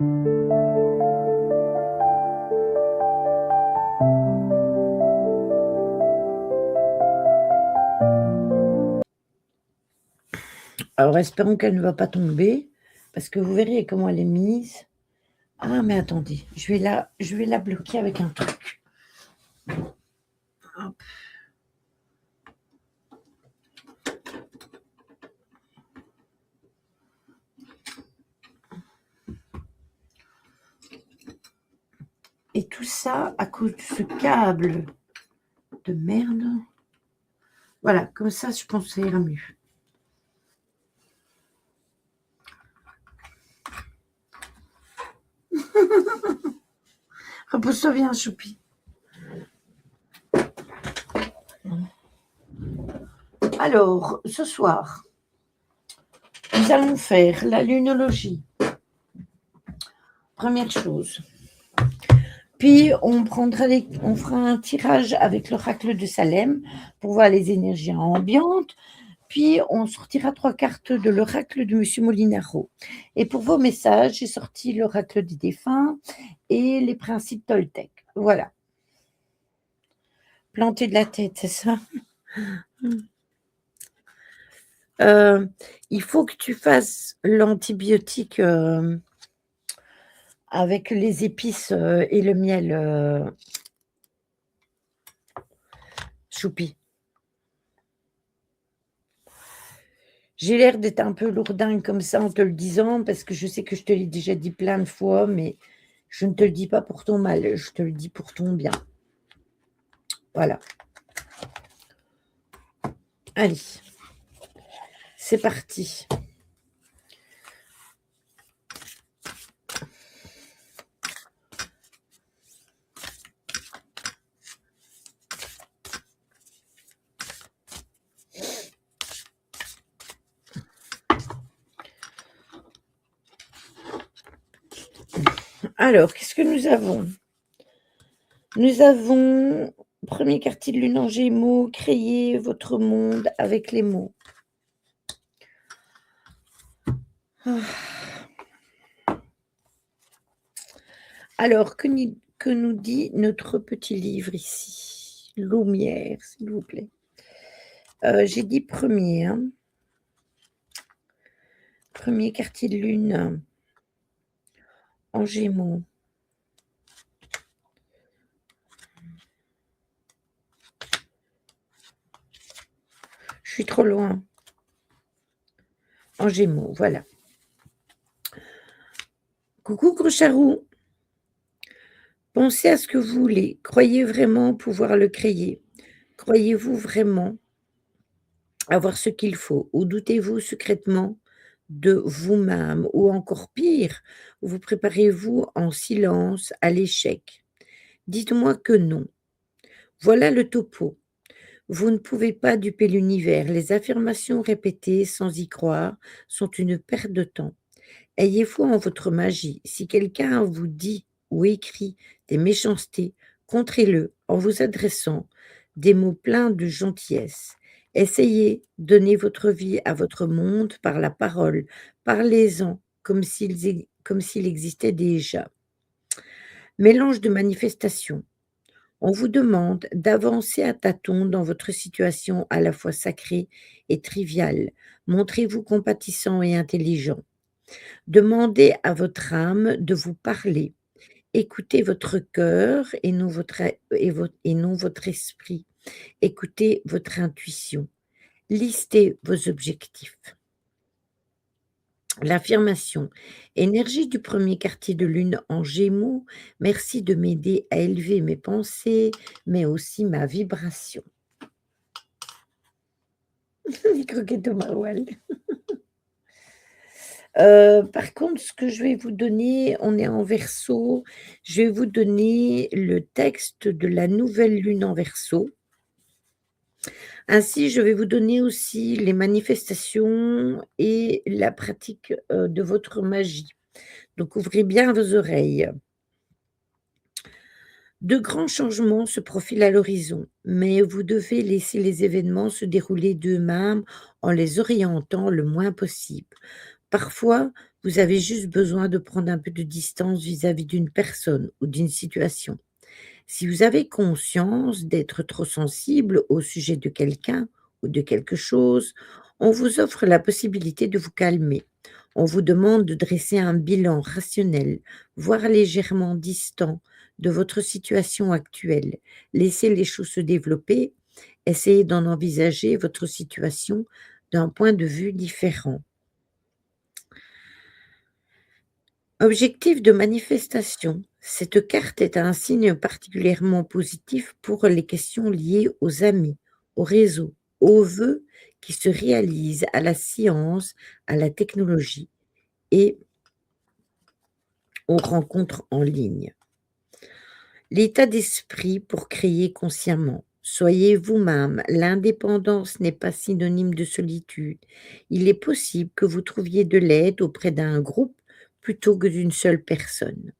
Alors espérons qu'elle ne va pas tomber, parce que vous verriez comment elle est mise. Ah mais attendez, je vais la bloquer avec un truc. Hop. Et tout ça à cause de ce câble de merde. Voilà, comme ça je pense que ça ira mieux. Repose-toi bien, Choupi. Alors, ce soir, nous allons faire la lunologie. Première chose. Puis, on fera un tirage avec l'oracle de Salem pour voir les énergies ambiantes. Puis, on sortira 3 cartes de l'oracle de Monsieur Molinaro. Et pour vos messages, j'ai sorti l'oracle des défunts et les principes Toltec. Voilà. Planter de la tête, c'est ça? Il faut que tu fasses l'antibiotique avec les épices et le miel, Choupi. J'ai l'air d'être un peu lourdingue comme ça en te le disant, parce que je sais que je te l'ai déjà dit plein de fois, mais je ne te le dis pas pour ton mal, je te le dis pour ton bien. Voilà. Allez, c'est parti. Alors, qu'est-ce que nous avons? Nous avons, premier quartier de lune en Gémeaux, créez votre monde avec les mots. Ah. Alors, que nous dit notre petit livre ici? Lumière, s'il vous plaît. J'ai dit premier, hein. Premier quartier de lune en Gémeaux. Je suis trop loin. En Gémeaux, voilà. Coucou Crocharou. Pensez à ce que vous voulez. Croyez vraiment pouvoir le créer. Croyez-vous vraiment avoir ce qu'il faut? Ou doutez-vous secrètement de vous-même? Ou encore pire, vous préparez-vous en silence à l'échec? Dites-moi que non. Voilà le topo. Vous ne pouvez pas duper l'univers. Les affirmations répétées sans y croire sont une perte de temps. Ayez foi en votre magie. Si quelqu'un vous dit ou écrit des méchancetés, contrez-le en vous adressant des mots pleins de gentillesse. Essayez, donnez votre vie à votre monde par la parole. Parlez-en comme s'il existait déjà. Mélange de manifestations. On vous demande d'avancer à tâtons dans votre situation à la fois sacrée et triviale. Montrez-vous compatissant et intelligent. Demandez à votre âme de vous parler. Écoutez votre cœur et non votre esprit. Écoutez votre intuition. Listez vos objectifs. L'affirmation. Énergie du premier quartier de lune en Gémeaux, merci de m'aider à élever mes pensées, mais aussi ma vibration. Croquette au maroilles. Par contre, ce que je vais vous donner, on est en Verseau, je vais vous donner le texte de la nouvelle lune en Verseau. Ainsi, je vais vous donner aussi les manifestations et la pratique, de votre magie. Donc ouvrez bien vos oreilles. De grands changements se profilent à l'horizon, mais vous devez laisser les événements se dérouler d'eux-mêmes en les orientant le moins possible. Parfois, Vous avez juste besoin de prendre un peu de distance vis-à-vis d'une personne ou d'une situation. Si vous avez conscience d'être trop sensible au sujet de quelqu'un ou de quelque chose, on vous offre la possibilité de vous calmer. On vous demande de dresser un bilan rationnel, voire légèrement distant de votre situation actuelle. Laissez les choses se développer, essayez d'en envisager votre situation d'un point de vue différent. Objectif de manifestation. Cette carte est un signe particulièrement positif pour les questions liées aux amis, au réseau, aux vœux qui se réalisent, à la science, à la technologie et aux rencontres en ligne. L'état d'esprit pour créer consciemment. Soyez vous-même, l'indépendance n'est pas synonyme de solitude. Il est possible que vous trouviez de l'aide auprès d'un groupe plutôt que d'une seule personne.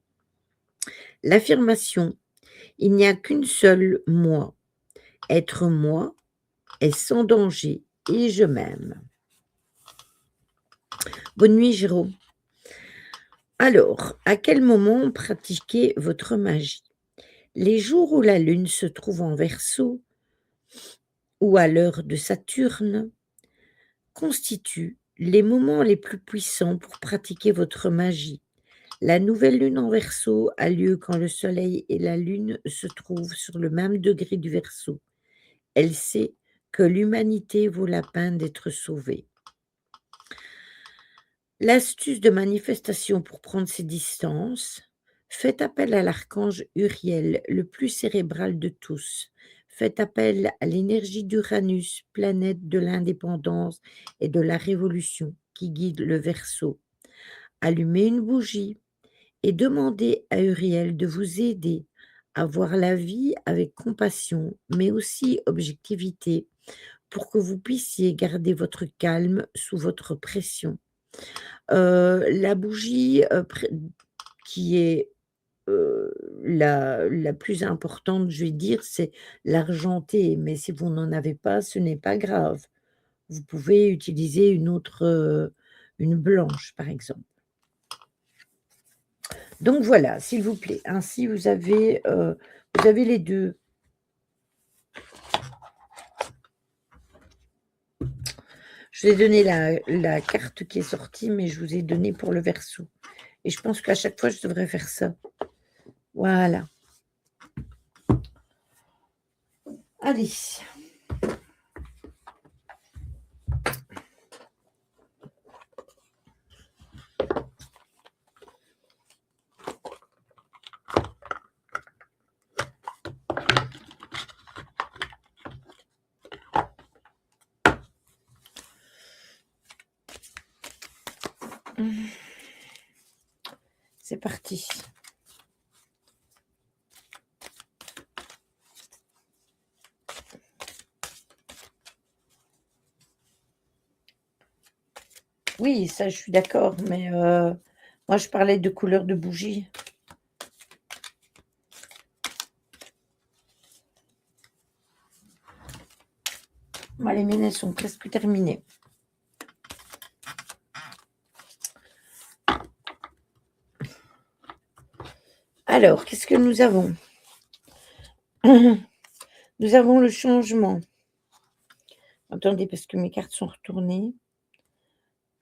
L'affirmation: «Il n'y a qu'une seule moi. Être moi est sans danger et je m'aime». Bonne nuit Jérôme. Alors, à quel moment pratiquez votre magie? Les jours où la lune se trouve en Verseau ou à l'heure de Saturne constituent les moments les plus puissants pour pratiquer votre magie. La nouvelle lune en Verseau a lieu quand le soleil et la lune se trouvent sur le même degré du Verseau. Elle sait que l'humanité vaut la peine d'être sauvée. L'astuce de manifestation pour prendre ses distances: faites appel à l'archange Uriel, le plus cérébral de tous. Faites appel à l'énergie d'Uranus, planète de l'indépendance et de la révolution qui guide le Verseau. Allumez une bougie et demandez à Uriel de vous aider à voir la vie avec compassion, mais aussi objectivité, pour que vous puissiez garder votre calme sous votre pression. La bougie, qui est, la plus importante, je vais dire, c'est l'argenté, mais si vous n'en avez pas, ce n'est pas grave. Vous pouvez utiliser une blanche, par exemple. Donc voilà, s'il vous plaît, ainsi vous avez les 2. Je vous ai donné la carte qui est sortie, mais je vous ai donné pour le Verseau et je pense qu'à chaque fois, je devrais faire ça. Voilà. Allez. C'est parti. Oui, ça, je suis d'accord, mais moi, je parlais de couleur de bougie. Moi, les miennes, elles sont presque terminées. Alors, qu'est-ce que nous avons? Nous avons le changement. Attendez, parce que mes cartes sont retournées.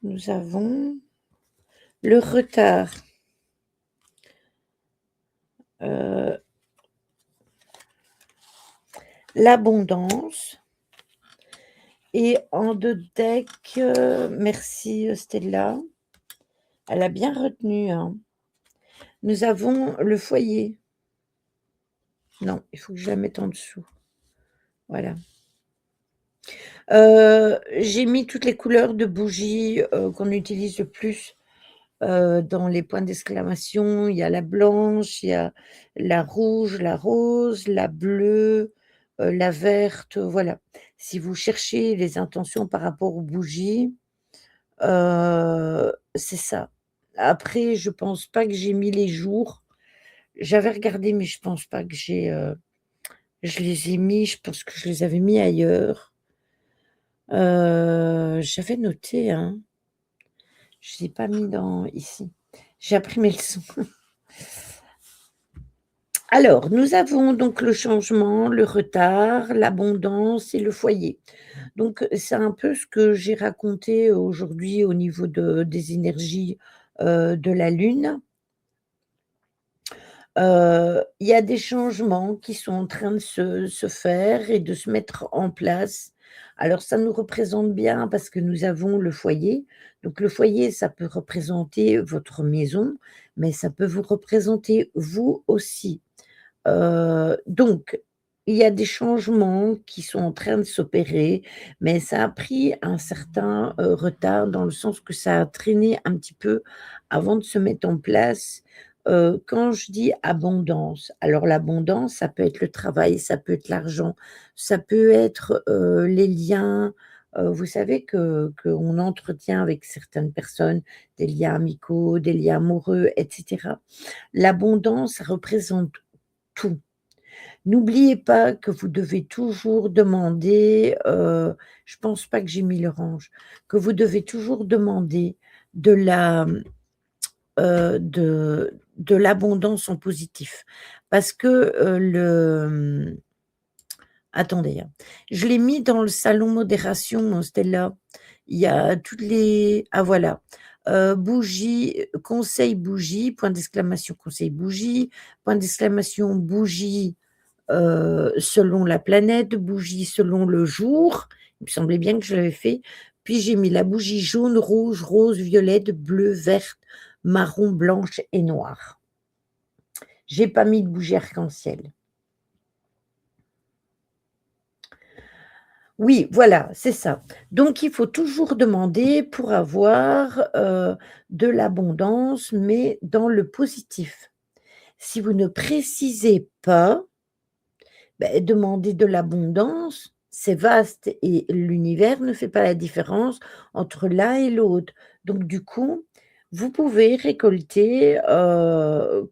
Nous avons le retard. L'abondance et en 2 decks, merci, Stella. Elle a bien retenu, hein. Nous avons le foyer. Non, il faut que je la mette en dessous. Voilà. J'ai mis toutes les couleurs de bougies, qu'on utilise le plus, dans les points d'exclamation. Il y a la blanche, il y a la rouge, la rose, la bleue, la verte, voilà. Si vous cherchez les intentions par rapport aux bougies, c'est ça. Après, je pense pas que j'ai mis les jours. J'avais regardé, mais je pense pas que je les ai mis, je pense que je les avais mis ailleurs. J'avais noté, hein. Je l'ai pas mis dans ici. J'ai imprimé le son. Alors, nous avons donc le changement, le retard, l'abondance et le foyer. Donc, c'est un peu ce que j'ai raconté aujourd'hui au niveau des énergies, de la Lune. Il y a des changements qui sont en train de se faire et de se mettre en place. Alors ça nous représente bien parce que nous avons le foyer. Donc le foyer, ça peut représenter votre maison, mais ça peut vous représenter vous aussi. Donc il y a des changements qui sont en train de s'opérer, mais ça a pris un certain, retard dans le sens que ça a traîné un petit peu avant de se mettre en place. Quand je dis abondance, alors l'abondance, ça peut être le travail, ça peut être l'argent, ça peut être, les liens, vous savez qu'on entretient avec certaines personnes des liens amicaux, des liens amoureux et cetera. L'abondance, ça représente tout. N'oubliez pas que vous devez toujours demander, je pense pas que j'ai mis l'orange, que vous devez toujours demander de la, de l'abondance en positif. Parce que, attendez, hein, je l'ai mis dans le salon modération, Stella. Il y a toutes les ah voilà, bougie, conseil bougie, point d'exclamation, conseil bougie, point d'exclamation, bougie selon la planète, bougie selon le jour. Il me semblait bien que je l'avais fait. Puis j'ai mis la bougie jaune, rouge, rose, violette, bleue, verte, marron, blanche et noire. J'ai pas mis de bougie arc-en-ciel. Oui, voilà, c'est ça. Donc il faut toujours demander pour avoir, de l'abondance, mais dans le positif. Si vous ne précisez pas, beh, demander de l'abondance, c'est vaste et l'univers ne fait pas la différence entre l'un et l'autre. Donc du coup, vous pouvez récolter,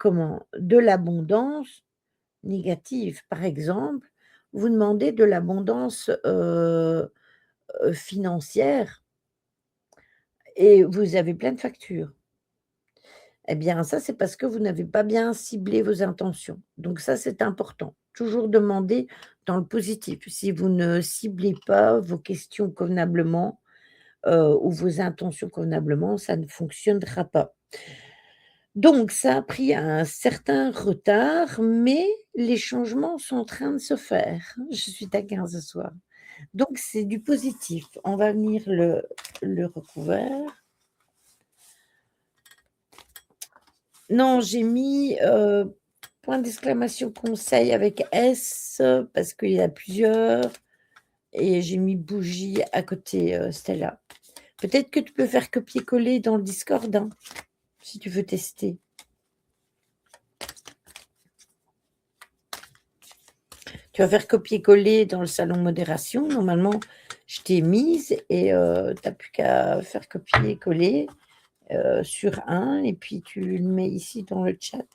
comment? De l'abondance négative. Par exemple, vous demandez de l'abondance, financière et vous avez plein de factures. Eh bien, ça, c'est parce que vous n'avez pas bien ciblé vos intentions. Donc ça, c'est important. Toujours demander dans le positif. Si vous ne ciblez pas vos questions convenablement, ou vos intentions convenablement, ça ne fonctionnera pas. Donc ça a pris un certain retard, mais les changements sont en train de se faire. Je suis taquin ce soir. Donc c'est du positif. On va venir le recouvert. Non, j'ai mis, point d'exclamation conseil avec S, parce qu'il y a plusieurs et j'ai mis bougie à côté, Stella. Peut-être que tu peux faire copier-coller dans le Discord, hein, si tu veux tester. Tu vas faire copier-coller dans le salon modération. Normalement, je t'ai mise et tu as plus qu'à faire copier-coller, sur un et puis tu le mets ici dans le chat.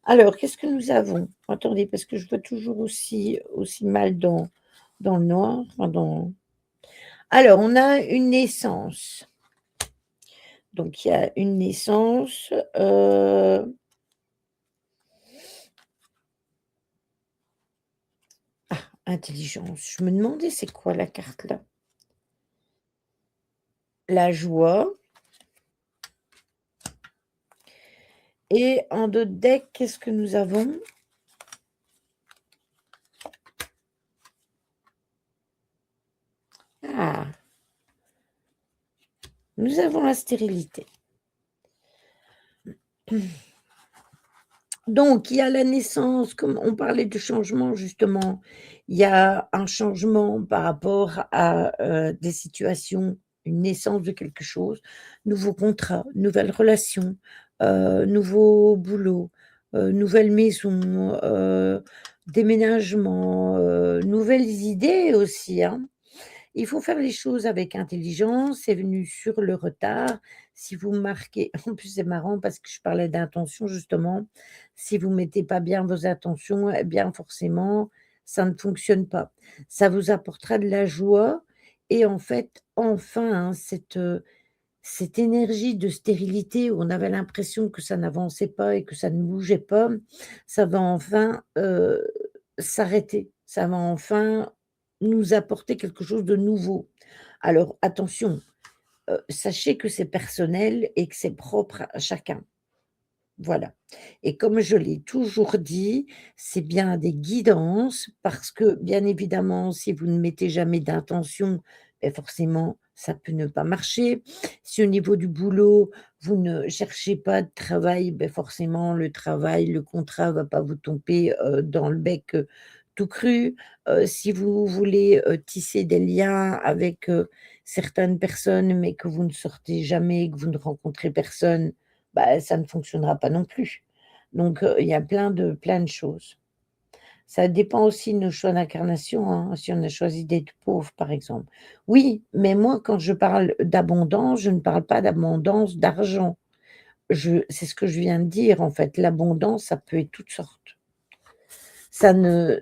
Alors, qu'est-ce que nous avons? Attendez, parce que je vois toujours aussi mal dans le noir, enfin alors, on a une naissance. Donc il y a une naissance, intelligence. Je me demandais c'est quoi la carte là? La joie et en dos de deck, qu'est-ce que nous avons? Ah! Nous avons la stérilité. Donc il y a la naissance, comme on parlait de changement justement, il y a un changement par rapport à, des situations, une naissance de quelque chose, nouveau contrat, nouvelle relation, nouveau boulot, nouvelle maison, déménagement, nouvelles idées aussi, hein. Il faut faire les choses avec intelligence, c'est venu sur le retard. Si vous marquez en plus, c'est marrant parce que je parlais d'intention justement. Si vous mettez pas bien vos intentions, eh bien forcément, ça ne fonctionne pas. Ça vous apportera de la joie et en fait, enfin, hein, cette énergie de stérilité où on avait l'impression que ça n'avançait pas et que ça ne bougeait pas, ça va enfin, s'arrêter. Ça va enfin nous apporter quelque chose de nouveau. Alors attention, sachez que c'est personnel et que c'est propre à chacun. Voilà, et comme je l'ai toujours dit, c'est bien des guidances parce que, bien évidemment, si vous ne mettez jamais d'intention, beh, forcément, ça peut ne pas marcher. Si au niveau du boulot, vous ne cherchez pas de travail, beh, forcément le travail, le contrat va pas vous tomber, dans le bec, tout cru. Si vous voulez, tisser des liens avec, certaines personnes, mais que vous ne sortez jamais, que vous ne rencontrez personne, bah, ça ne fonctionnera pas non plus. Donc, il y a plein de choses. Ça dépend aussi de nos choix d'incarnation, hein, si on a choisi d'être pauvre, par exemple. Oui, mais moi, quand je parle d'abondance, je ne parle pas d'abondance d'argent. Je c'est ce que je viens de dire, en fait. L'abondance, ça peut être toutes sortes. Ça ne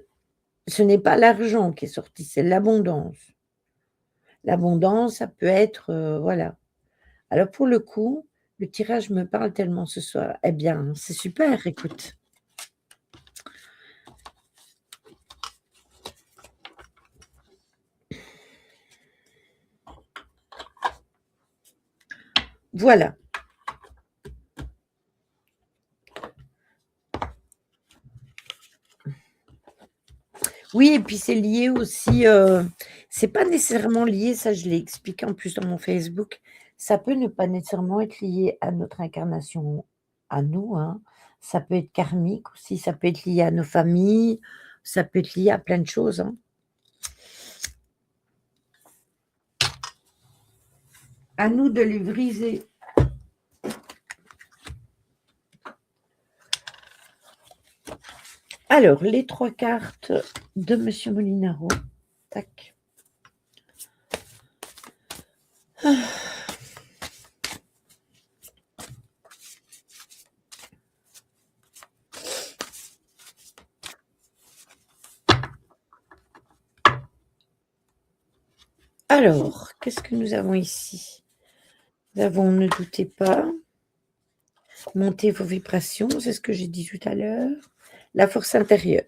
Ce n'est pas l'argent qui est sorti, c'est l'abondance. L'abondance, ça peut être, voilà. Alors pour le coup, le tirage me parle tellement ce soir. Eh bien, c'est super, écoute. Voilà. Oui et puis c'est lié aussi, c'est pas nécessairement lié, ça je l'ai expliqué en plus dans mon Facebook. Ça peut ne pas nécessairement être lié à notre incarnation à nous, hein. Ça peut être karmique aussi, ça peut être lié à nos familles, ça peut être lié à plein de choses, hein. À nous de les briser. Alors, les 3 cartes de monsieur Molinaro. Tac. Alors, qu'est-ce que nous avons ici? Nous avons ne doutez pas, montez vos vibrations, c'est ce que j'ai dit tout à l'heure. La force intérieure.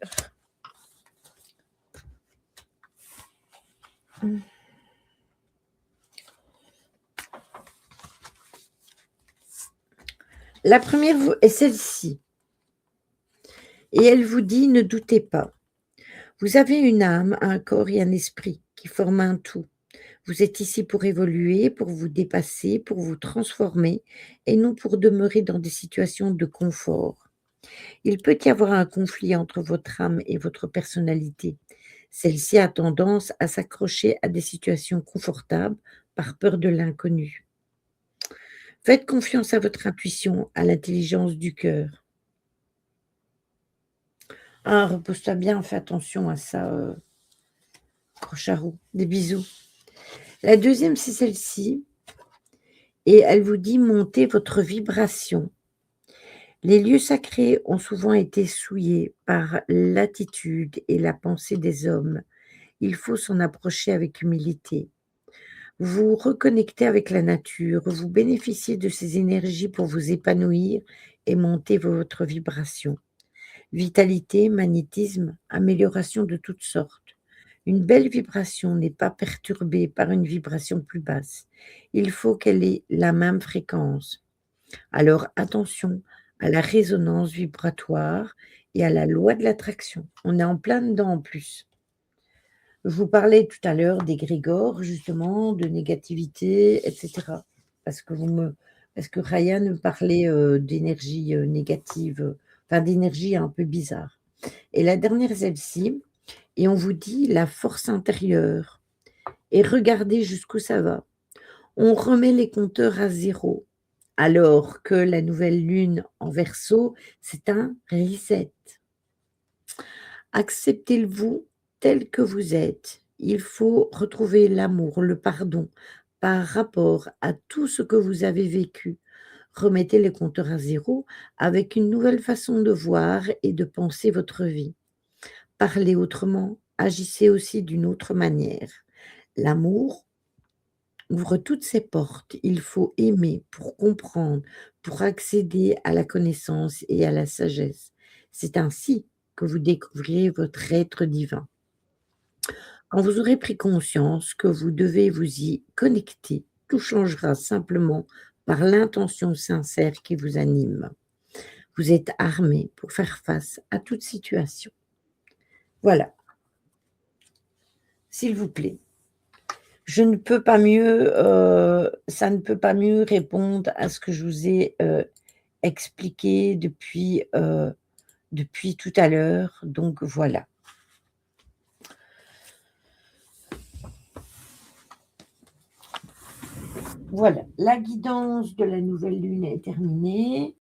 Mmh. La première vous est celle-ci et elle vous dit: «Ne doutez pas. Vous avez une âme, un corps et un esprit qui forment un tout. Vous êtes ici pour évoluer, pour vous dépasser, pour vous transformer et non pour demeurer dans des situations de confort. Il peut y avoir un conflit entre votre âme et votre personnalité. Celle-ci a tendance à s'accrocher à des situations confortables par peur de l'inconnu. Faites confiance à votre intuition, à l'intelligence du cœur. Ah, repose-toi bien, fais attention à ça, Crocharou. Des bisous. La deuxième, c'est celle-ci et elle vous dit: «Montez votre vibration». Les lieux sacrés ont souvent été souillés par l'attitude et la pensée des hommes. Il faut s'en approcher avec humilité. Vous reconnectez avec la nature, vous bénéficiez de ces énergies pour vous épanouir et monter votre vibration. Vitalité, magnétisme, amélioration de toutes sortes. Une belle vibration n'est pas perturbée par une vibration plus basse. Il faut qu'elle ait la même fréquence. Alors attention à la résonance vibratoire et à la loi de l'attraction. On est en plein dedans en plus. Je vous parlais tout à l'heure d'égrégore justement, de négativité et cetera. Parce que vous me parce que Ryan me parlait, d'énergie, négative, enfin d'énergie un peu bizarre. Et la dernière, celle-ci et on vous dit la force intérieure et regardez jusqu'où ça va. On remet les compteurs à zéro, alors que la nouvelle lune en Verseau, c'est un reset. Acceptez-vous tel que vous êtes. Il faut retrouver l'amour, le pardon par rapport à tout ce que vous avez vécu. Remettez les compteurs à zéro avec une nouvelle façon de voir et de penser votre vie. Parlez autrement, agissez aussi d'une autre manière. L'amour ouvre toutes ces portes. Il faut aimer pour comprendre, pour accéder à la connaissance et à la sagesse. C'est ainsi que vous découvrirez votre être divin. Quand vous aurez pris conscience que vous devez vous y connecter, tout changera simplement par l'intention sincère qui vous anime. Vous êtes armé pour faire face à toute situation. Voilà, s'il vous plaît. Je ne peux pas mieux, ça ne peut pas mieux répondre à ce que je vous ai, expliqué depuis tout à l'heure, donc voilà. Voilà, la guidance de la nouvelle lune est terminée.